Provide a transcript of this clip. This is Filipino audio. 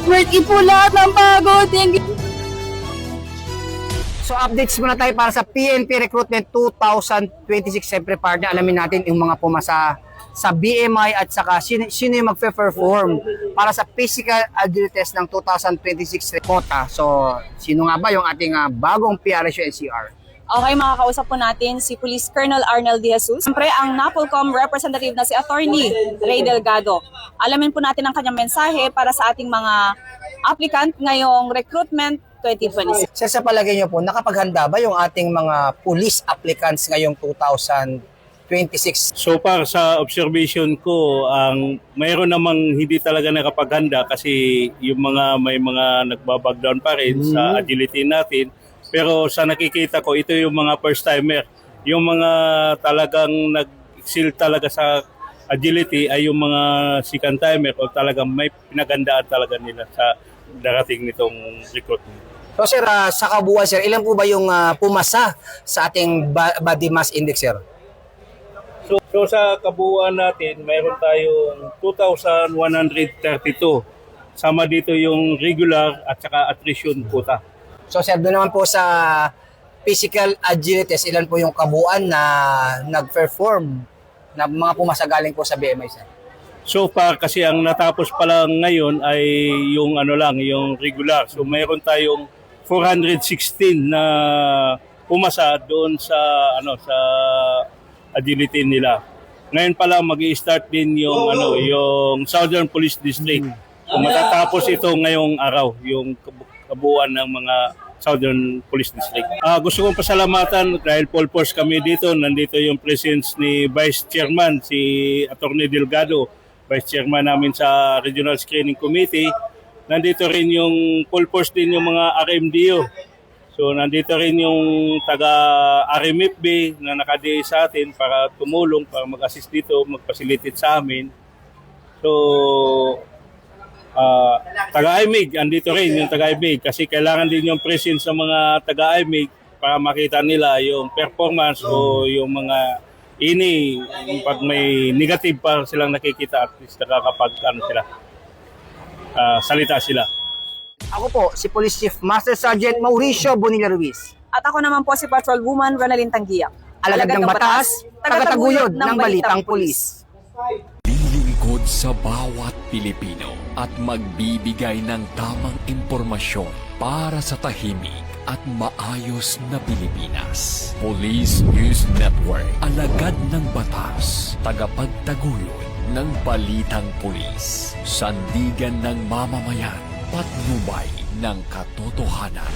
Worth it po lahat ng pagod. Thank you. So updates muna tayo para sa PNP Recruitment 2026. Siyempre partner, alamin natin yung mga pumasa sa BMI at saka sino yung magpe-perform para sa physical agility test ng 2026 quota. So sino nga ba yung ating bagong PRSU NCR? Okay, makakausap po natin si Police Colonel Arnel De Jesus. Siyempre, ang NAPOLCOM representative na si Attorney Ray Delgado. Alamin po natin ang kanyang mensahe para sa ating mga applicant ngayong recruitment 2026. Sa palagay niyo po, nakapaghanda ba yung ating mga police applicants ngayong 2026? So far sa observation ko, mayroon namang hindi talaga nakapaghanda kasi yung may mga nagbabagdown pa rin sa agility natin. Pero sa nakikita ko, ito yung mga first timer. Yung mga talagang nag-excel talaga sa agility ay yung mga second timer o talagang may pinagandaan talaga nila sa darating nitong recruitment. So sir, sa kabuuan sir, ilan po ba yung pumasa sa ating body mass index sir? So sa kabuuan natin, mayroon tayong 2,132. Sama dito yung regular at saka attrition quota. So sir, doon naman po sa physical agility test, ilan po yung kabuuan na nag-perform na mga pumasa galing po sa BMI sir? So far kasi ang natapos pa lang ngayon ay yung yung regular. So mayroon tayong 416 na pumasa doon sa sa agility nila. Ngayon pa lang magi-start din yung Southern Police District. Kung matatapos ito ngayong araw, yung kabuuan ng mga Southern Police District. Gusto kong pasalamatan dahil full force kami dito. Nandito yung presence ni Vice Chairman, si Attorney Delgado, Vice Chairman namin sa Regional Screening Committee. Nandito rin yung full force din yung mga RMDO. So nandito rin yung taga-RMFB na nakadiay sa atin para tumulong, para mag-assist dito, mag-facilitate sa amin. So taga-IMIG, andito rin yung taga-IMIG kasi kailangan din yung presence sa mga taga-IMIG para makita nila yung performance o yung mga pag may negative pa silang nakikita at least nakakapag salita sila. Ako po, si Police Chief Master Sergeant Mauricio Bonilla Ruiz. At ako naman po si Patrol Woman Ronalyn Tanggiak. Alagad ng batas, tagataguyod ng balitang pulis. Lilingkod sa bawat Pilipino at magbibigay ng tamang impormasyon para sa tahimik at maayos na Pilipinas. Police News Network, alagad ng batas, tagapagtaguyod ng balitang pulis, sandigan ng mamamayan, patnubay ng katotohanan.